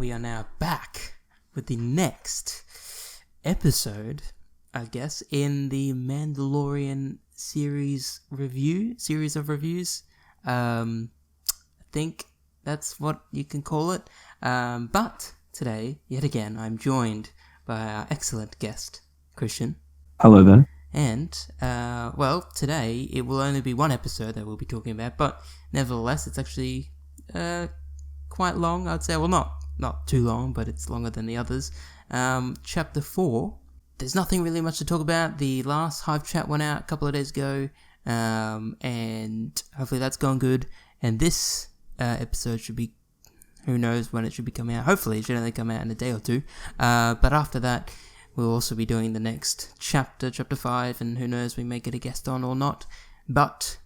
we are now back with the next episode, I guess, in the Mandalorian series of reviews. I think that's what you can call it. But today, yet again, I'm joined by our excellent guest, Christian. Hello there. And, today it will only be one episode that we'll be talking about, but nevertheless, it's actually quite long, I'd say. Well, not too long, but it's longer than the others. Chapter 4, there's nothing really much to talk about. The last Hive chat went out a couple of days ago, and hopefully that's gone good. And this episode should be, who knows when it should be coming out. Hopefully it should only come out in a day or two. But after that, we'll also be doing the next chapter 5, and who knows, we may get a guest on or not. But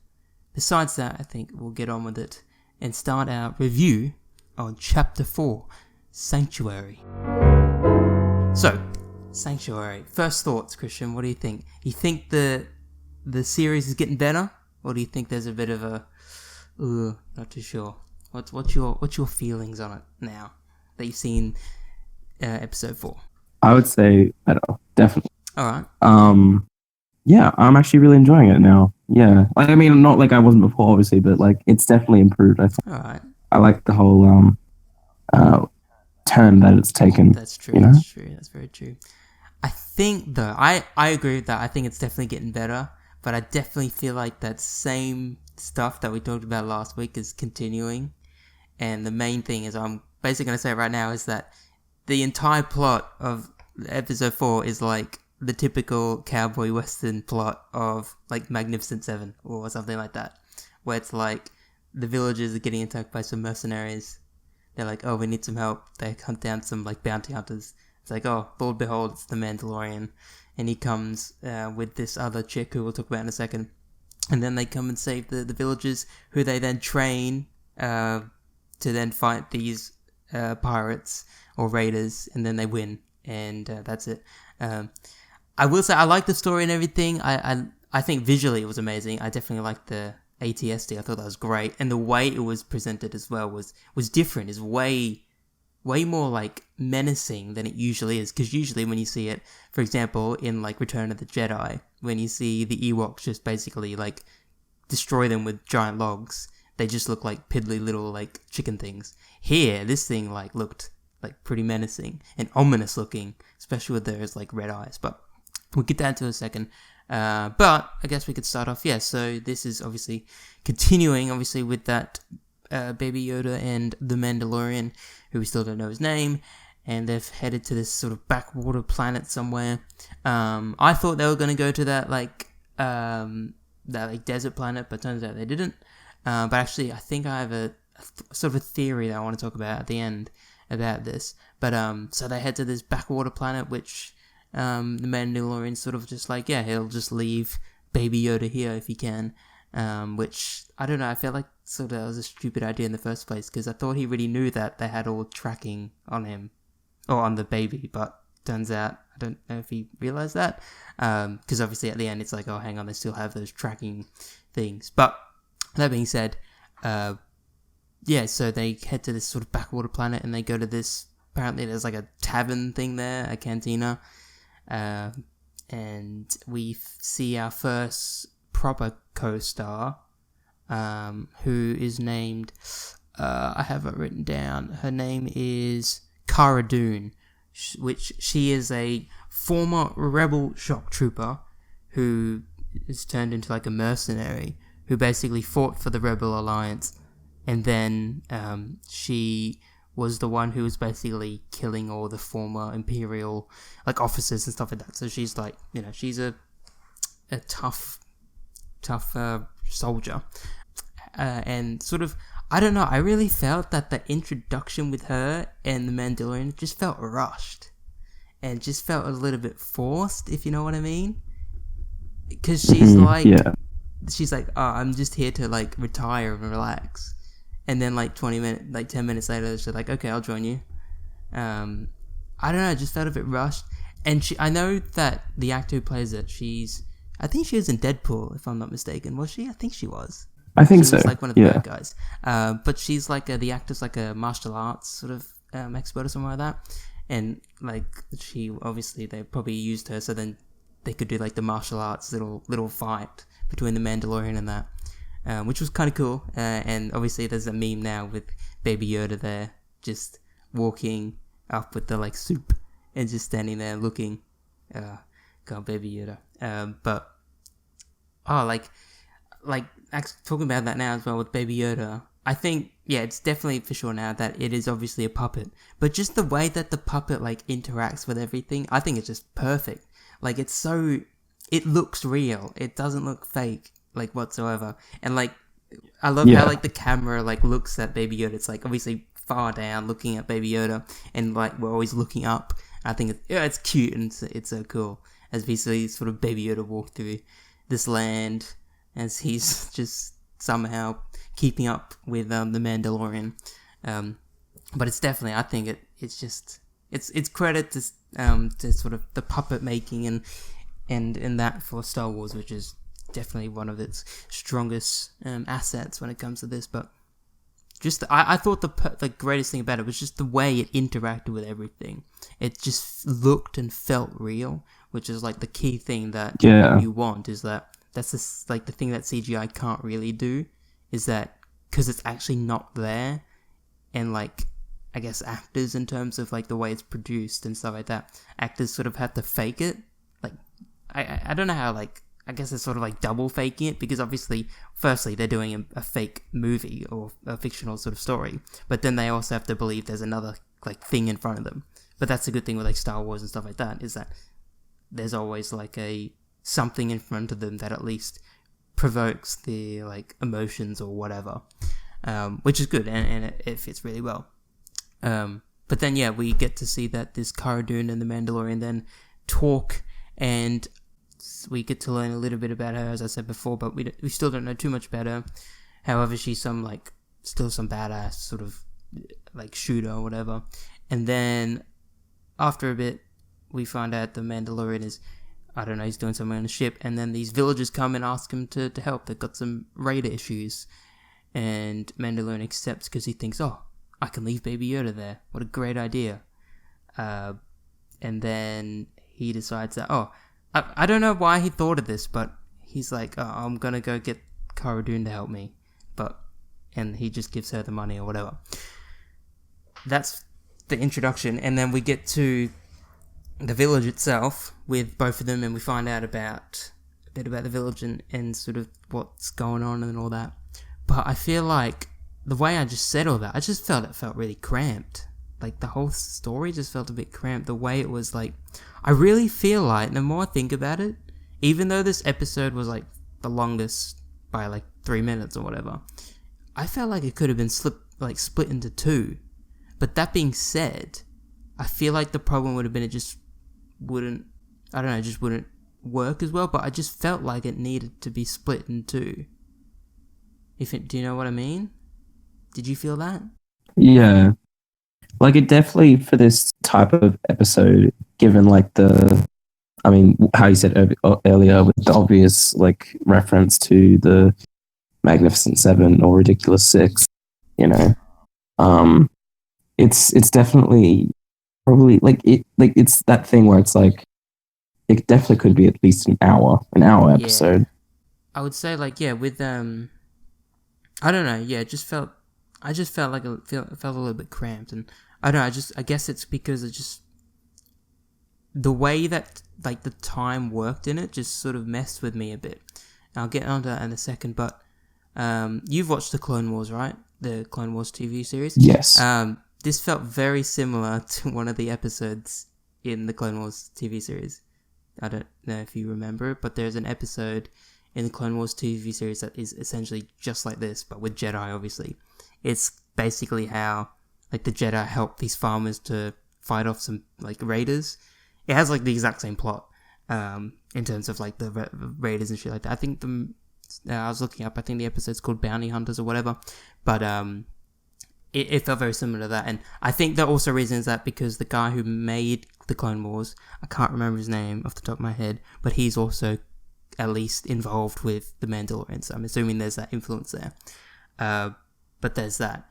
besides that, I think we'll get on with it and start our review on Chapter 4, Sanctuary. So, Sanctuary. First thoughts, Christian, what do you think? You think the series is getting better? Or do you think there's a bit of a, not too sure. What's your feelings on it now that you've seen episode 4? I would say better, definitely. Alright. Yeah, I'm actually really enjoying it now. Yeah. Like, I mean, not like I wasn't before, obviously, but like it's definitely improved, I think. Alright. I like the whole turn that it's taken. That's true, you know? That's true, that's very true. I think, though, I agree with that. I think it's definitely getting better, but I definitely feel like that same stuff that we talked about last week is continuing. And the main thing is, I'm basically going to say right now, is that the entire plot of episode 4 is like the typical cowboy western plot of like Magnificent Seven or something like that, where it's like the villagers are getting attacked by some mercenaries. They're like, oh, we need some help. They hunt down some like bounty hunters. It's like, oh, Lord behold, it's the Mandalorian, and he comes with this other chick who we'll talk about in a second, and then they come and save the villagers, who they then train to then fight these pirates or raiders, and then they win, and that's it. I will say I like the story and everything. I think visually it was amazing. I definitely liked the ATSD. I thought that was great, and the way it was presented as well was different. It's way more like menacing than it usually is, because usually when you see it, for example, in like Return of the Jedi, when you see the Ewoks just basically like destroy them with giant logs, they just look like piddly little like chicken things. Here, this thing like looked like pretty menacing and ominous looking, especially with those like red eyes. But we'll get that into a second. But I guess we could start off. Yeah, so this is obviously continuing, obviously, with that Baby Yoda and the Mandalorian, who we still don't know his name, and they've headed to this sort of backwater planet somewhere. I thought they were going to go to that desert planet, but turns out they didn't. But actually, I think I have a sort of a theory that I want to talk about at the end about this. But so they head to this backwater planet, which the Mandalorian's sort of just like, yeah, he'll just leave Baby Yoda here if he can. Which, I don't know, I felt like sort of that was a stupid idea in the first place, because I thought he really knew that they had all tracking on him, or on the baby, but turns out, I don't know if he realized that, because obviously at the end it's like, oh, hang on, they still have those tracking things. But that being said, yeah, so they head to this sort of backwater planet, and they go to this, apparently there's like a tavern thing there, a cantina, and we see our first proper co-star, who is named, I have it written down, her name is Cara Dune, which she is a former rebel shock trooper who is turned into like a mercenary, who basically fought for the Rebel Alliance, and then she was the one who was basically killing all the former Imperial like officers and stuff like that. So she's like, you know, she's a tough soldier, and sort of, I don't know, I really felt that the introduction with her and the Mandalorian just felt rushed, and just felt a little bit forced, if you know what I mean. Because she's she's like, oh, I'm just here to like retire and relax, and then like 10 minutes later, she's like, okay, I'll join you. I don't know, it just felt a bit rushed. And I know that the actor who plays it, I think she was in Deadpool, if I'm not mistaken. Was she? I think she was. I think so. She was like one of the bad guys. But she's like the actor's like a martial arts sort of expert or something like that. And like she obviously they probably used her so then they could do like the martial arts little fight between the Mandalorian and that, which was kind of cool. And obviously there's a meme now with Baby Yoda there just walking up with the like soup and just standing there looking. God, Baby Yoda. But talking about that now as well with Baby Yoda. I think, yeah, it's definitely for sure now that it is obviously a puppet. But just the way that the puppet, like, interacts with everything, I think it's just perfect. Like, it looks real. It doesn't look fake, like, whatsoever. And, like, I love how, like, the camera, like, looks at Baby Yoda. It's, like, obviously far down looking at Baby Yoda. And, like, we're always looking up. I think it's cute and it's so cool. As we see sort of Baby Yoda walk through this land as he's just somehow keeping up with the Mandalorian, but it's definitely, I think it's credit to sort of the puppet making and that for Star Wars, which is definitely one of its strongest assets when it comes to this. But just I thought the greatest thing about it was just the way it interacted with everything. It just looked and felt real, which is like the key thing that you want. Is that's just like the thing that CGI can't really do, is that because it's actually not there, and like I guess actors in terms of like the way it's produced and stuff like that, actors sort of have to fake it. Like I don't know how, like I guess it's sort of like double faking it, because obviously firstly they're doing a fake movie or a fictional sort of story, but then they also have to believe there's another like thing in front of them. But that's the good thing with like Star Wars and stuff like that, is that there's always like something in front of them that at least provokes the like emotions or whatever, which is good, and it fits really well. But then yeah, we get to see that this Cara Dune and the Mandalorian then talk, and we get to learn a little bit about her, as I said before, but we still don't know too much about her. However, she's still some badass sort of like shooter or whatever. And then after a bit, we find out the Mandalorian is, I don't know, he's doing something on the ship, and then these villagers come and ask him to help. They've got some raider issues, and Mandalorian accepts because he thinks, oh, I can leave Baby Yoda there. What a great idea. And then he decides that, I don't know why he thought of this, but he's like, oh, I'm gonna go get Cara Dune to help me. And he just gives her the money or whatever. That's the introduction, and then we get to the village itself with both of them, and we find out a bit about the village and sort of what's going on and all that. But I feel like the way I just said all that, I just felt it felt really cramped. Like the whole story just felt a bit cramped. The way it was like, I really feel like the more I think about it, even though this episode was like the longest by like 3 minutes or whatever, I felt like it could have been split into two. But that being said, I feel like the problem would have been it just wouldn't work as well, but I just felt like it needed to be split in two. Do you know what I mean? Did you feel that? Yeah. Like it definitely, for this type of episode, given like how you said earlier with the obvious like reference to the Magnificent Seven or Ridiculous Six, it's definitely probably it's that thing where it's like it definitely could be at least an hour episode. Yeah. I would say with I don't know, I just felt like it felt a little bit cramped, and I don't know, I guess it's because it just the way that like the time worked in it just sort of messed with me a bit. I'll get onto that in a second, but you've watched the Clone Wars, right? The Clone Wars TV series? Yes. This felt very similar to one of the episodes in the Clone Wars TV series. I don't know if you remember it, but there's an episode in the Clone Wars TV series that is essentially just like this, but with Jedi, obviously. It's basically how like the Jedi help these farmers to fight off some like raiders. It has like the exact same plot in terms of like the raiders and shit like that. I think I was looking up, I think the episode's called Bounty Hunters or whatever, but it felt very similar to that. And I think the also reason is that because the guy who made the Clone Wars, I can't remember his name off the top of my head, but he's also at least involved with the Mandalorian, so I'm assuming there's that influence there. But there's that.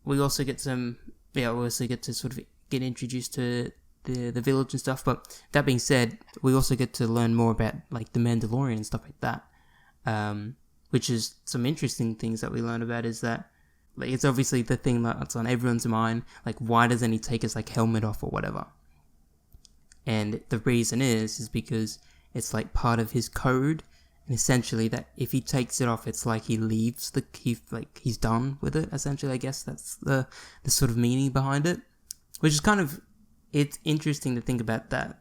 We also get some we also get to sort of get introduced to the village and stuff. But that being said, we also get to learn more about like the Mandalorian and stuff like that. Which is some interesting things that we learn about is that like it's obviously the thing that's on everyone's mind. Like, why doesn't he take his like helmet off or whatever? And the reason is because it's like part of his code, and essentially that if he takes it off, it's like he leaves he's done with it. Essentially, I guess that's the sort of meaning behind it, which is kind of it's interesting to think about that,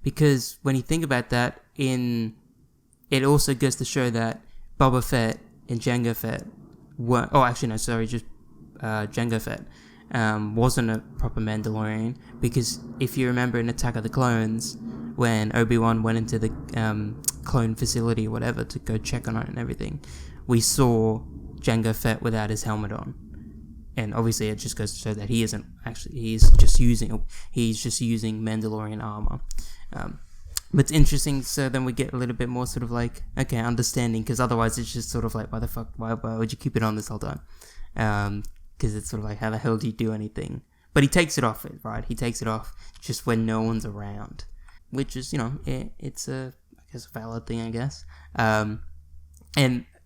because when you think about that, it also goes to show that Boba Fett and Jango Fett were. Oh, actually no, sorry, just Jango Fett. Wasn't a proper Mandalorian, because if you remember in Attack of the Clones, when Obi-Wan went into the clone facility or whatever to go check on it and everything, we saw Jango Fett without his helmet on, and obviously it just goes to show that he isn't actually, he's just using Mandalorian armor. But it's interesting, so then we get a little bit more sort of like, okay, understanding, because otherwise it's just sort of like, why would you keep it on this whole time? Because it's sort of like, how the hell do you do anything? But he takes it off, right? He takes it off just when no one's around, which is, it's I guess a valid thing, I guess. And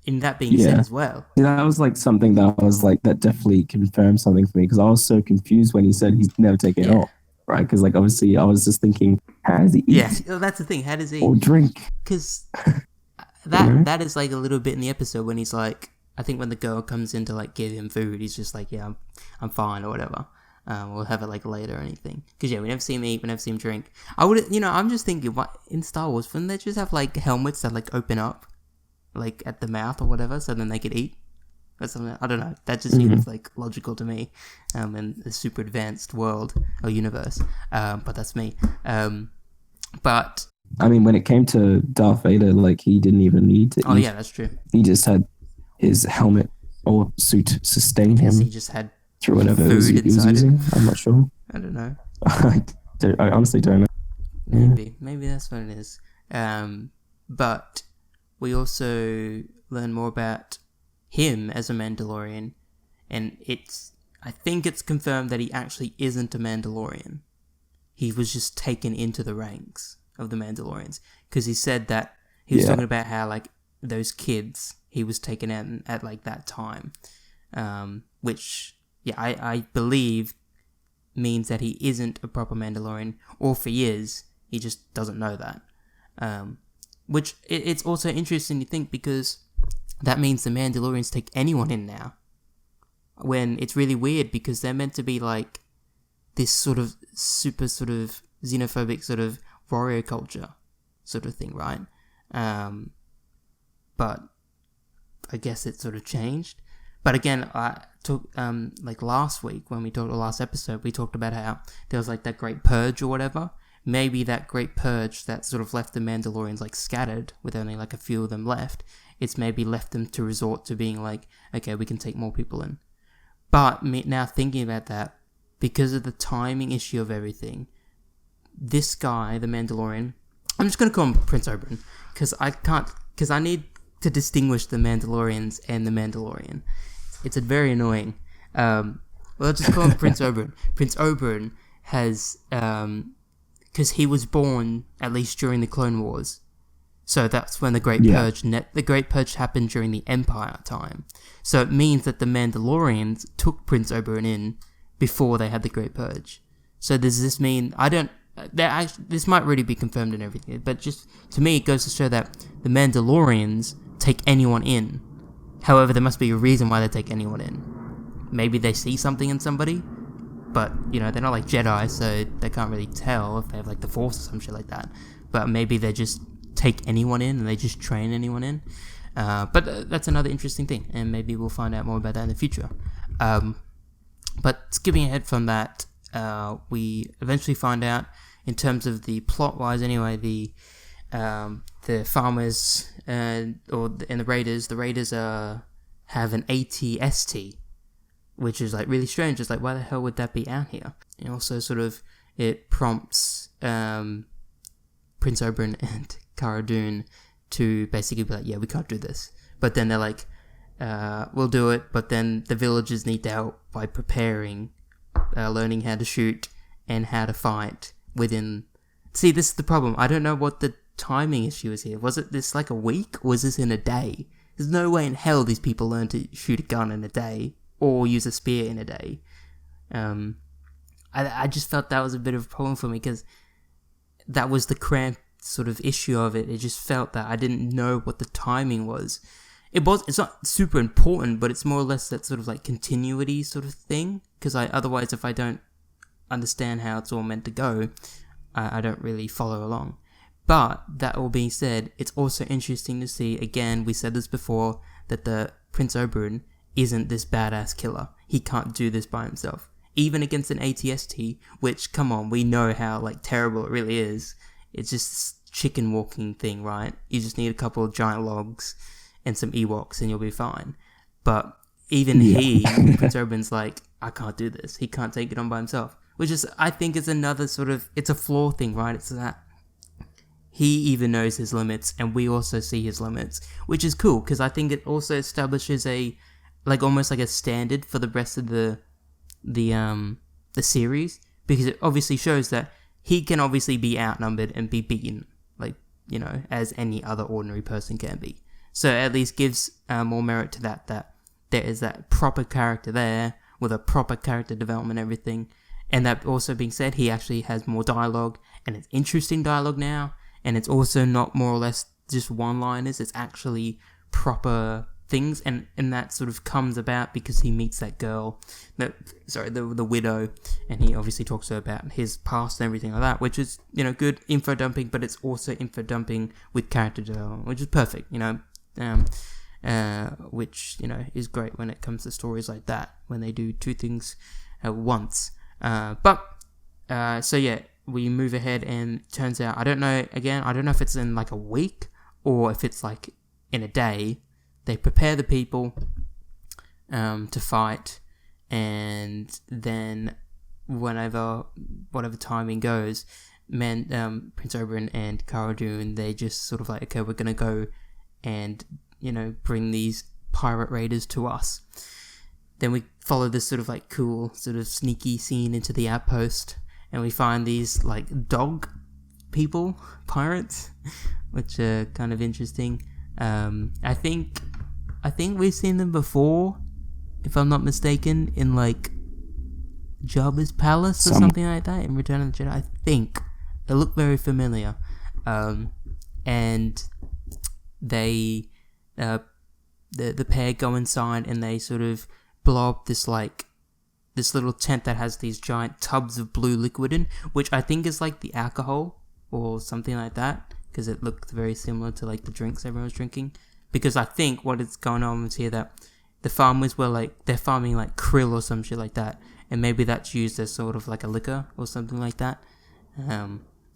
in that being said as well. Yeah, that was like something that I was like, that definitely confirmed something for me, because I was so confused when he said he's never taken it off, right? Because like, obviously I was just thinking, how does he eat? Yeah, that's the thing, how does he or drink? Because that is like a little bit in the episode when he's like, I think when the girl comes in to like give him food, he's just like, yeah, I'm fine or whatever. We'll have it like later or anything. Because we never see him eat, we never see him drink. I'm just thinking, what in Star Wars, wouldn't they just have like helmets that like open up, like at the mouth or whatever, so then they could eat or something? I don't know. That just seems like logical to me. In a super advanced world or universe. But that's me. But I mean, when it came to Darth Vader, like he didn't even need to. Oh yeah, that's true. He just had his helmet or suit sustain him. He just had through whatever he was using. I'm not sure. I don't know. I honestly don't know. Maybe that's what it is. But we also learn more about him as a Mandalorian, and I think it's confirmed that he actually isn't a Mandalorian. He was just taken into the ranks of the Mandalorians, because he said that he was talking about how like those kids he was taken out at like that time, which I believe means that he isn't a proper Mandalorian, or if he is, he just doesn't know that. Which it's also interesting to think, because that means the Mandalorians take anyone in now, when it's really weird, because they're meant to be like this sort of super sort of xenophobic sort of warrior culture sort of thing, right? But I guess it sort of changed. But again, I took like last week when we talked, the last episode, we talked about how there was like that great purge or whatever. Maybe that great purge that sort of left the Mandalorians like scattered with only like a few of them left, it's maybe left them to resort to being like, okay, we can take more people in. But now thinking about that, because of the timing issue of everything, this guy, the Mandalorian, I'm just going to call him Prince Oberyn, because I need to distinguish the Mandalorians and the Mandalorian. It's very annoying. Well, let's just call him Prince Oberyn. Prince Oberyn has, because he was born at least during the Clone Wars, so that's when the Great Purge. The Great Purge happened during the Empire time. So it means that the Mandalorians took Prince Oberyn in before they had the Great Purge. So does this mean this might really be confirmed and everything, but just to me it goes to show that the Mandalorians take anyone in. However, there must be a reason why they take anyone in. Maybe they see something in somebody, but they're not like Jedi, so they can't really tell if they have like the Force or some shit like that. But maybe they just take anyone in and they just train anyone in. But that's another interesting thing, and maybe we'll find out more about that in the future. But skipping ahead from that, we eventually find out, in terms of the plot-wise anyway, the farmers and the raiders. The raiders have an AT-ST, which is like really strange. It's like, why the hell would that be out here? And also sort of it prompts Prince Oberyn and Cara Dune to basically be like, yeah, we can't do this. But then they're like, we'll do it, but then the villagers need help by preparing learning how to shoot and how to fight within. See, this is the problem. I don't know what the timing issue is here. Was it this like a week, or was this in a day? There's no way in hell these people learn to shoot a gun in a day or use a spear in a day. I just felt that was a bit of a problem for me, because that was the cramped sort of issue of it. It just felt that I didn't know what the timing was. It's not super important, but it's more or less that sort of like continuity sort of thing, because otherwise if I don't understand how it's all meant to go, I don't really follow along. But that all being said, it's also interesting to see, again, we said this before, that the Prince Oberyn isn't this badass killer. He can't do this by himself. Even against an ATST, which, come on, we know how like terrible it really is. It's just this chicken walking thing, right? You just need a couple of giant logs and some Ewoks and you'll be fine. But even Prince Oberyn's like, I can't do this. He can't take it on by himself. Which is, I think, is another sort of, it's a flaw thing, right? It's that he even knows his limits and we also see his limits, which is cool, because I think it also establishes almost like a standard for the rest of the series, because it obviously shows that he can obviously be outnumbered and be beaten, as any other ordinary person can be. So at least gives more merit to that there is that proper character there with a proper character development and everything. And that also being said, he actually has more dialogue, and it's interesting dialogue now, and it's also not more or less just one-liners, it's actually proper things, and that sort of comes about because he meets that girl, the widow, and he obviously talks to her about his past and everything like that, which is, good info dumping, but it's also info dumping with character development, which is perfect, which, is great when it comes to stories like that, when they do two things at once. So yeah, we move ahead, and turns out, I don't know if it's in like a week, or if it's like in a day. They prepare the people to fight, and then whatever timing goes, Prince Oberyn and Cara Dune, they just sort of like, okay, we're gonna go and bring these pirate raiders to us. Then we follow this sort of like cool sort of sneaky scene into the outpost, and we find these like dog people, pirates, which are kind of interesting. I think we've seen them before, if I'm not mistaken, in like Jabba's palace or something like that in Return of the Jedi. I think they look very familiar, and they the pair go inside and they sort of blow up this little tent that has these giant tubs of blue liquid in, which I think is like the alcohol or something like that, because it looked very similar to like the drinks everyone was drinking. Because I think what is going on is here that the farmers were they're farming like krill or some shit like that, and maybe that's used as sort of like a liquor or something like that.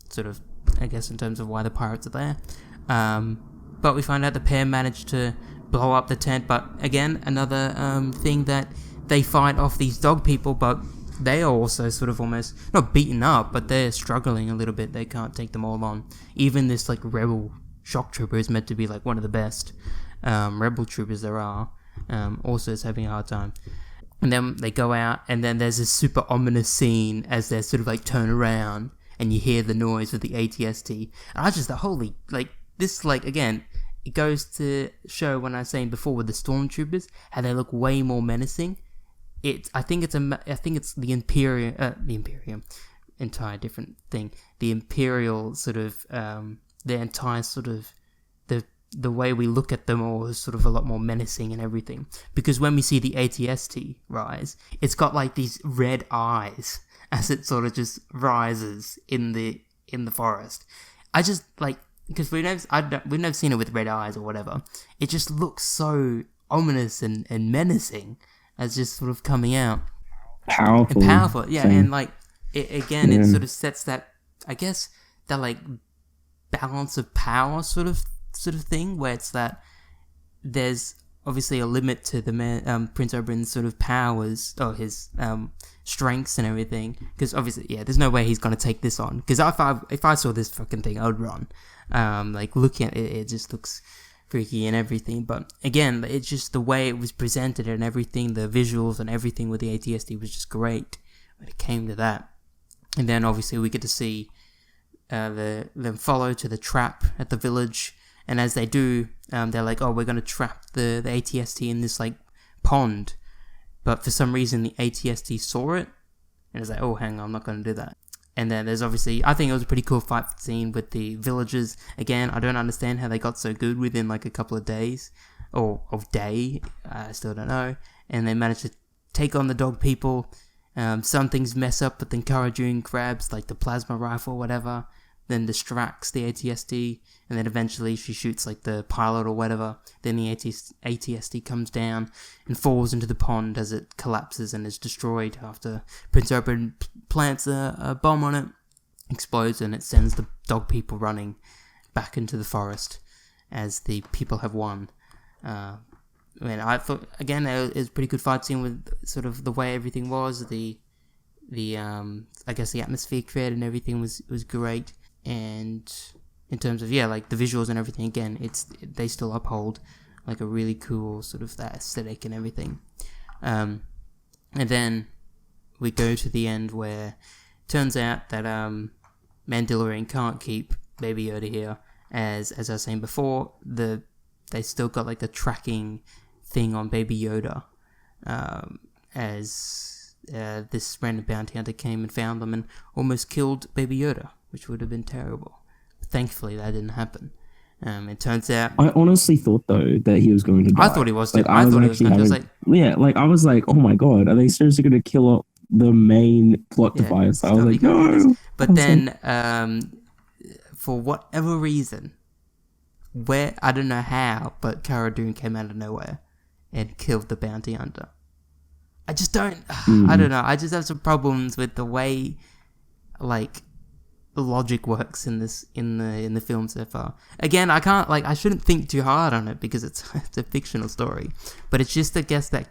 Sort of, I guess, in terms of why the pirates are there. But we find out the pair managed to blow up the tent, but again, another thing that they fight off these dog people, but they are also sort of almost, not beaten up, but they're struggling a little bit. They can't take them all on. Even this like rebel shock trooper is meant to be like one of the best rebel troopers there are, also is having a hard time. And then they go out, and then there's this super ominous scene as they sort of like turn around, and you hear the noise of the ATST. And I just thought, holy, like, this, like, again, it goes to show when I was saying before with the stormtroopers, how they look way more menacing. I think it's the Imperium, entire different thing. The Imperial sort of, the entire sort of, the way we look at them all is sort of a lot more menacing and everything. Because when we see the ATST rise, it's got like these red eyes as it sort of just rises in the forest. I just like, because we've never seen it with red eyes or whatever. It just looks so ominous and menacing as just sort of coming out. Powerful, yeah. Thing. And like, it sort of sets that, I guess, that like balance of power sort of thing, where it's that there's obviously a limit to the Prince Oberyn's sort of powers, or his strengths and everything, because obviously, yeah, there's no way he's gonna take this on, because if I saw this fucking thing, I would run. Like, looking at it, it just looks freaky and everything, but again, it's just the way it was presented and everything, the visuals and everything with the ATSD was just great. when it came to that. And then obviously we get to see them follow to the trap at the village, and as they do, they're like, oh, we're going to trap the ATST in this like pond, but for some reason the ATST saw it, and it's like, oh, hang on, I'm not going to do that. And then there's obviously, I think it was a pretty cool fight scene with the villagers. Again, I don't understand how they got so good within like a couple of days, or of day, I still don't know. And they managed to take on the dog people. Some things mess up, but then Cara Dune grabs like the plasma rifle or whatever, then distracts the ATST, and then eventually she shoots like the pilot or whatever. Then the ATST comes down and falls into the pond as it collapses and is destroyed after Prince Oberyn plants a bomb on it, explodes, and it sends the dog people running back into the forest as the people have won. I thought, again, it was a pretty good fight scene with sort of the way everything was. The I guess the atmosphere created and everything was great. And in terms of, like the visuals and everything, again, they still uphold like a really cool sort of that aesthetic and everything. And then we go to the end where it turns out that Mandalorian can't keep Baby Yoda here, as I was saying before, they still got like the tracking thing on Baby Yoda, as this random bounty hunter came and found them and almost killed Baby Yoda, which would have been terrible. Thankfully, that didn't happen. It turns out, I honestly thought though that he was going to die. I thought he was. Like, I thought he was going to. I was like, oh my god, are they seriously going to kill the main plot device? I was like, no. But then, for whatever reason, I don't know how, but Cara Dune came out of nowhere and killed the bounty hunter. I just don't. I don't know. I just have some problems with the way, like, logic works in the film so far. Again, I shouldn't think too hard on it because it's a fictional story, but it's just, I guess, that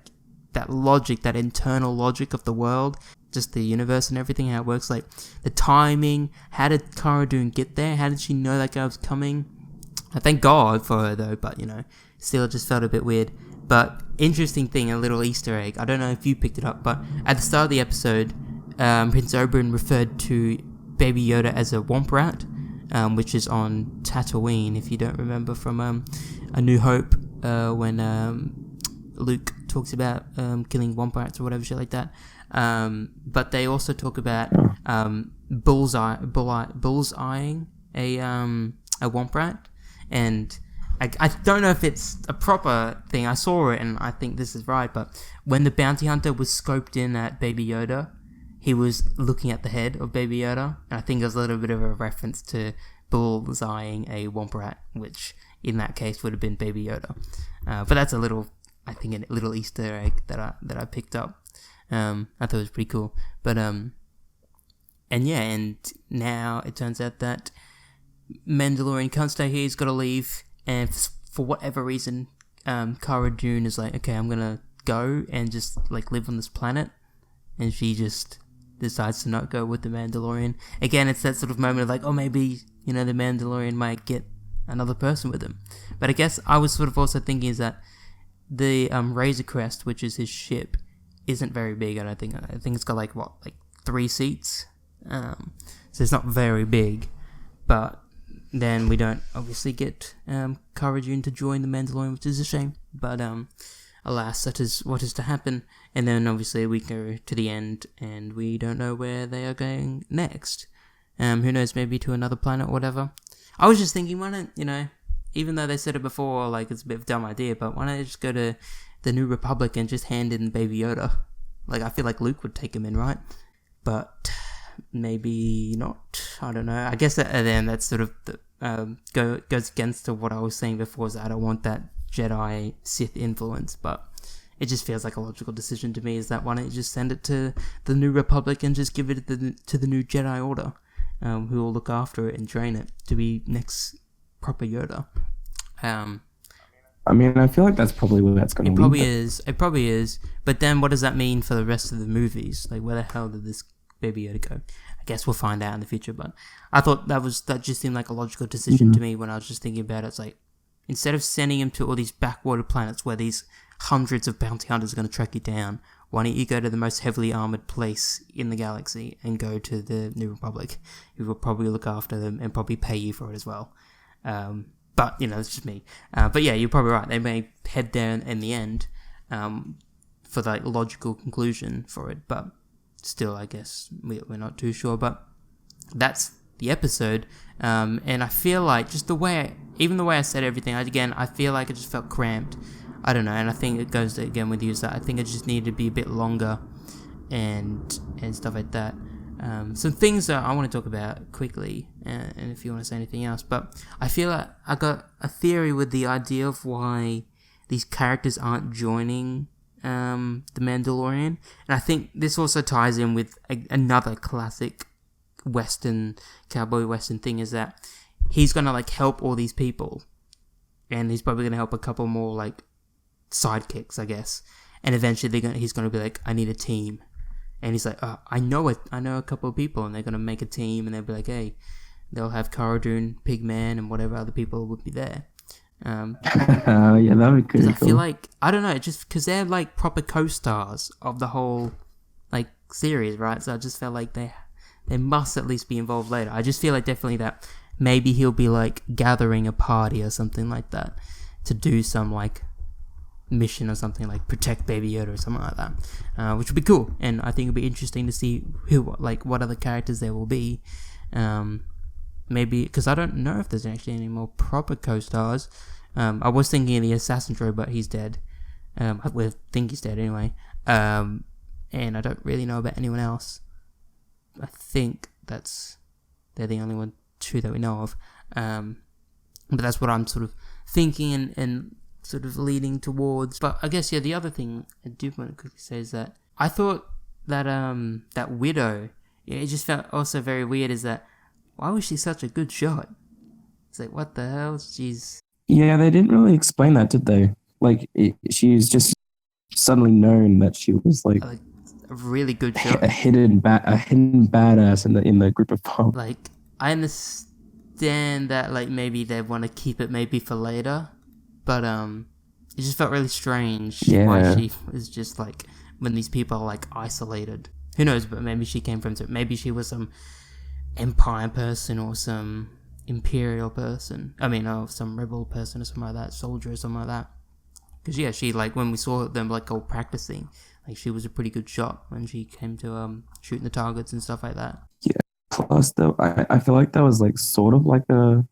logic, that internal logic of the world, just the universe and everything, how it works, like the timing. How did Cara Dune get there? How did she know that guy was coming? I thank God for her though, but still it just felt a bit weird. But interesting thing, a little Easter egg. I don't know if you picked it up, but at the start of the episode, Prince Oberyn referred to Baby Yoda as a Womp Rat, which is on Tatooine, if you don't remember from A New Hope, when Luke talks about killing Womp Rats or whatever shit like that. But they also talk about bullseyeing a Womp Rat, and I don't know if it's a proper thing. I saw it and I think this is right, but when the bounty hunter was scoped in at Baby Yoda, he was looking at the head of Baby Yoda, and I think there's a little bit of a reference to bullseyeing a Womp Rat, which in that case would have been Baby Yoda. But that's a little Easter egg that I picked up. I thought it was pretty cool. But and now it turns out that Mandalorian can't stay here. He's got to leave, and for whatever reason, Cara Dune is like, okay, I'm gonna go and just like live on this planet, and she just decides to not go with the Mandalorian. Again, it's that sort of moment of like, oh, maybe the Mandalorian might get another person with him. But I guess I was sort of also thinking is that the Razor Crest, which is his ship, isn't very big. I think it's got like 3 seats, so it's not very big. But then we don't obviously get Cara Dune to join the Mandalorian, which is a shame. But alas, that is what is to happen. And then obviously we go to the end, and we don't know where they are going next. Who knows? Maybe to another planet or whatever. I was just thinking, why don't even though they said it before, like it's a bit of a dumb idea, but why don't they just go to the New Republic and just hand in Baby Yoda? Like, I feel like Luke would take him in, right? But maybe not. I don't know. I guess then that's sort of goes against to what I was saying before, is that I don't want that Jedi Sith influence, but it just feels like a logical decision to me, is that why don't you just send it to the New Republic and just give it to the new Jedi Order, who will look after it and train it to be next proper Yoda. I mean, I feel like that's probably where that's going to lead. It probably is. But then what does that mean for the rest of the movies? Like, where the hell did this Baby Yoda go? I guess we'll find out in the future, but I thought that just seemed like a logical decision to me when I was just thinking about it. It's like, instead of sending him to all these backwater planets where these hundreds of bounty hunters are going to track you down, why don't you go to the most heavily armored place in the galaxy and go to the New Republic, who will probably look after them and probably pay you for it as well. But, it's just me. But yeah, you're probably right. They may head there in the end for the logical conclusion for it. But still, I guess we're not too sure. But that's the episode. And I feel like just even the way I said everything, I feel like it just felt cramped. I don't know. And I think it goes again with you is that I think it just needed to be a bit longer and stuff like that. Some things that I want to talk about quickly, and if you want to say anything else, but I feel like I got a theory with the idea of why these characters aren't joining the Mandalorian, and I think this also ties in with another classic cowboy western thing, is that he's gonna like help all these people, and he's probably gonna help a couple more like sidekicks, I guess, and eventually he's gonna be like, I need a team. And he's like, I know a couple of people, and they're going to make a team, and they'll be like, hey, they'll have Cara Dune, Pigman, and whatever other people would be there. Yeah, that would be pretty cool. I feel like, I don't know, just because they're like proper co-stars of the whole like series, right? So I just felt like they must at least be involved later. I just feel like definitely that maybe he'll be like gathering a party or something like that to do some like mission or something, like protect Baby Yoda or something like that, which would be cool. And I think it'd be interesting to see what other characters there will be. Maybe because I don't know if there's actually any more proper co-stars. I was thinking of the assassin droid, but he's dead. I think he's dead anyway. And I don't really know about anyone else. I think they're the only two that we know of. But that's what I'm sort of thinking and sort of leading towards. But I guess, yeah, the other thing I do want to quickly say is that I thought that that widow, it just felt also very weird, is that why was she such a good shot? It's like, what the hell? She's... Yeah, they didn't really explain that, did they? Like, she's just suddenly known that she was like a really good shot. A hidden badass in the group of pop. Like, I understand that like maybe they want to keep it maybe for later. But it just felt really strange why she was just like, when these people are like isolated. Who knows, but maybe she came from, maybe she was some Empire person or some Imperial person. I mean, some rebel person or something like that, soldier or something like that. Because yeah, she like, when we saw them like all practicing, like she was a pretty good shot when she came to shooting the targets and stuff like that. Yeah, plus though, I feel like that was like sort of like a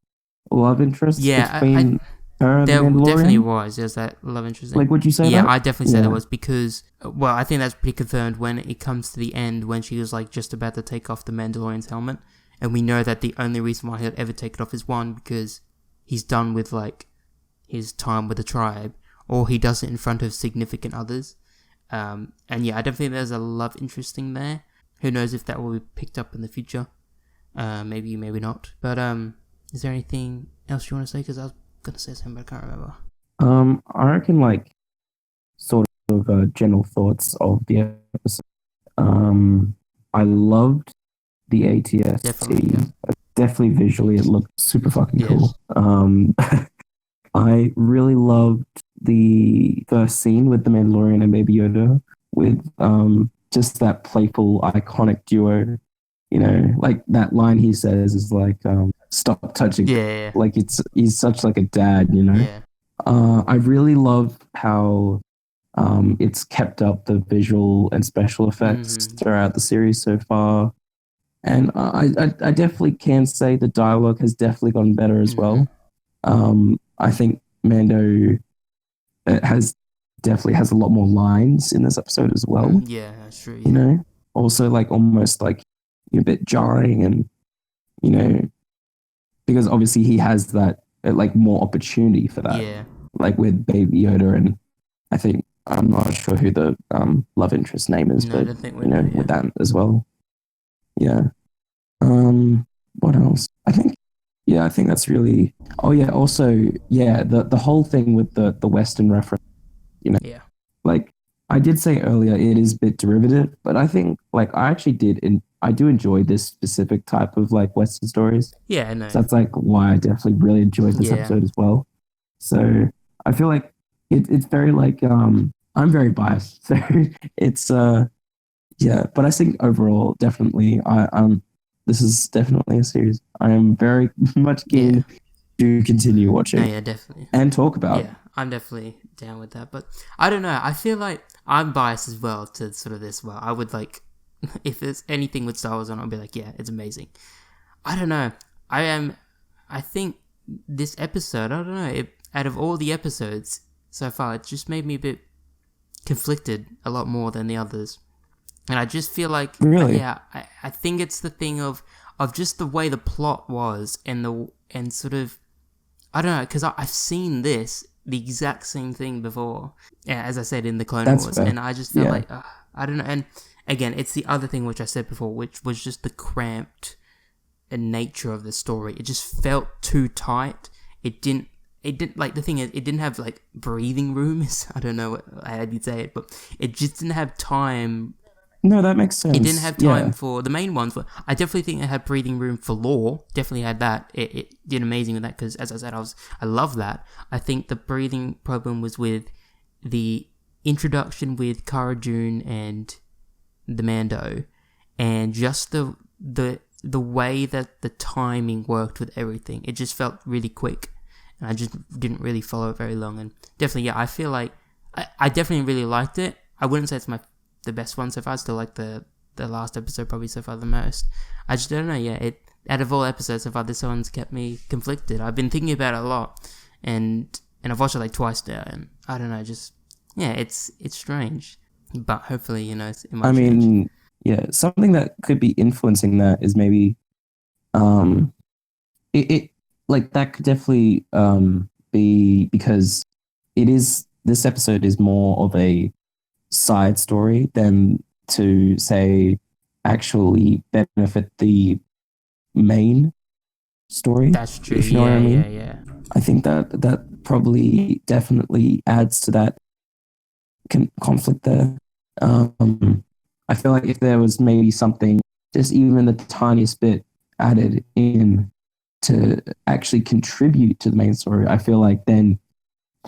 love interest between... There definitely was. There's that love interest. Like, would you say that? Yeah, I definitely say there was, because, well, I think that's pretty confirmed when it comes to the end, when she was like just about to take off the Mandalorian's helmet, and we know that the only reason why he'll ever take it off is one, because he's done with like his time with the tribe, or he does it in front of significant others. And yeah, I definitely think there's a love interest thing there. Who knows if that will be picked up in the future? Maybe not. But is there anything else you want to say? Because I was gonna say something, but I can't remember. I reckon like sort of general thoughts of the episode. I loved the ATST. Definitely visually, it looked super fucking cool. I really loved the first scene with the Mandalorian and Baby Yoda, with just that playful, iconic duo. You know, like that line he says is like, stop touching. Yeah. Like he's such like a dad, you know? Yeah. I really love how it's kept up the visual and special effects throughout the series so far. And I definitely can say the dialogue has definitely gotten better as well. I think Mando definitely has a lot more lines in this episode as well. Yeah, that's true. You know? Also like almost like a bit jarring, and you know, because obviously he has that like more opportunity for that. Yeah. Like with Baby Yoda, and I think I'm not sure who the love interest name is, but with that as well. Yeah. What else? I think that's really. Oh yeah. Also, yeah. The whole thing with the Western reference. You know. Yeah. Like I did say earlier, it is a bit derivative, but I think like I do enjoy this specific type of like Western stories. Yeah, I know. So that's like why I definitely really enjoyed this episode as well. So I feel like it's very like I'm very biased, so it's yeah. But I think overall, definitely, this is definitely a series I am very much Yeah. keen to continue No, watching yeah, definitely. and talk about. Yeah, I'm definitely down with that. But I don't know. I feel like I'm biased as well to sort of this. Well, I would like, if there's anything with Star Wars on, I'll be like, yeah, it's amazing. I don't know. I think this episode, I don't know, out of all the episodes so far, it just made me a bit conflicted a lot more than the others. And I just feel like, Really, yeah, I think it's the thing of just the way the plot was and sort of, I don't know, because I've seen the exact same thing before, yeah, as I said in the Clone that's Wars, fair. and I just felt Yeah, like, I don't know, and again, it's the other thing which I said before, which was just the cramped nature of the story. It just felt too tight. It didn't like the thing is it didn't have like breathing rooms. I don't know how you'd say it, but it just didn't have time. no, that makes It didn't sense. have time Yeah, for the main ones. But I definitely think it had breathing room for lore. Definitely had that. It did amazing with that because, as I said, I love that. I think the breathing problem was with the introduction with Cara Dune and the Mando, and just the way that the timing worked with everything. It just felt really quick, and I just didn't really follow it very long. And definitely, yeah, I feel like I definitely really liked it. I wouldn't say it's the best one so far. I still like the last episode probably so far the most. I just don't know. Yeah, it out of all episodes so far, this one's kept me conflicted. I've been thinking about it a lot, and I've watched it like twice now, and I don't know. Just yeah, it's strange, but hopefully it I might change. mean, yeah, something that could be influencing that is maybe um, it like that could definitely be because it is this episode is more of a side story than to say actually benefit the main story, That's true. if you know what I Yeah, yeah, mean. yeah. I think that probably definitely adds to that conflict there. I feel like if there was maybe something, just even the tiniest bit added in to actually contribute to the main story, I feel like then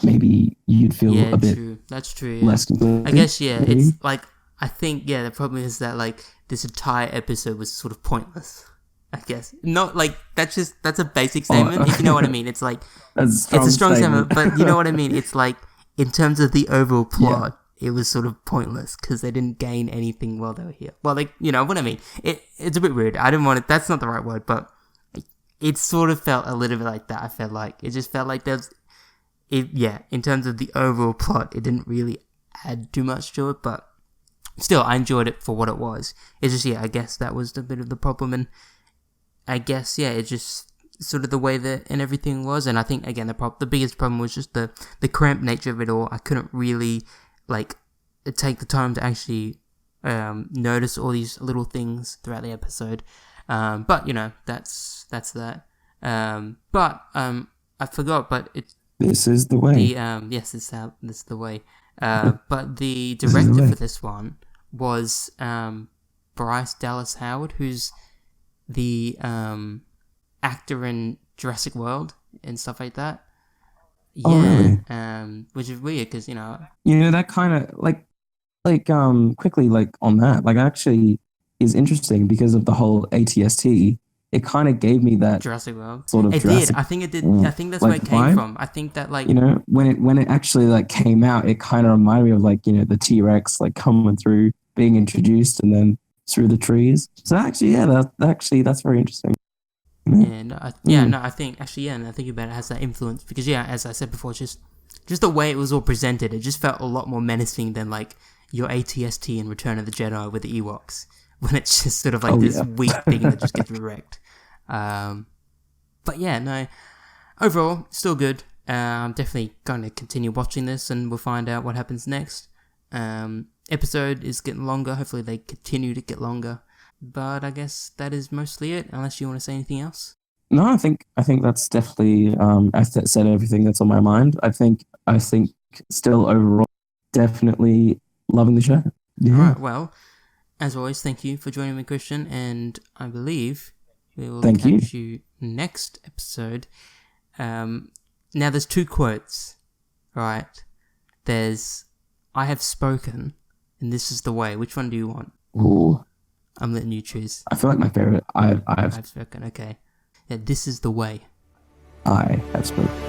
maybe you'd feel Yeah, a bit true. That's true. Yeah. less I conflicted. guess yeah. It's Maybe. like I think yeah. The problem is that like this entire episode was sort of pointless. I guess not like that's a basic statement. If you know what I Oh, mean, it's like that's a it's a strong strong statement, statement. but you know what I mean. It's like in terms of the overall Yeah. plot, it was sort of pointless because they didn't gain anything while they were here. Well, like what I mean. It's a bit weird. I didn't want it. That's not the right word, but it sort of felt a little bit like that. I felt like it just felt like there's yeah, in terms of the overall plot, it didn't really add too much to it, but still, I enjoyed it for what it was. It's just, yeah, I guess that was a bit of the problem, and I guess, yeah, it's just sort of the way that and everything was, and I think, again, the biggest problem was just the cramped nature of it all. I couldn't really, like, take the time to actually notice all these little things throughout the episode, but, that's that. I forgot, but it This is the way. the yes, this is the way. But the This is the director way. for this one was Bryce Dallas Howard, who's the actor in Jurassic World and stuff like that. Oh, Yeah, really? which is weird because That kind of quickly on that actually is interesting because of the whole ATST. It kind of gave me that Jurassic World. sort of It did. Jurassic I think it did. I mm, think that's where it came vibe. from. I think that When it actually came out, it kind of reminded me of the T-Rex coming through, being introduced, and then through the trees. So actually, yeah, that's very interesting. and Mm. no, I think actually yeah, and I think about it has that influence because yeah, as I said before, just the way it was all presented, it just felt a lot more menacing than like your ATST in Return of the Jedi with the Ewoks, when it's just sort of like Oh this yeah. weak thing that just gets wrecked. But yeah, no, overall, still good. I'm definitely going to continue watching this, and we'll find out what happens next. Episode is getting longer. Hopefully, they continue to get longer. But I guess that is mostly it. Unless you want to say anything else. No, I think that's definitely I said everything that's on my mind. I think still overall definitely loving the show. All Yeah. right. Well, as always, thank you for joining me, Christian. And I believe we will Thank you. catch you next episode. Now, there's two quotes, right? There's I have spoken, and this is the way. Which one do you want? Ooh, I'm letting you choose. I feel like my favorite. I've spoken. Okay. Yeah, this is the way. I have spoken.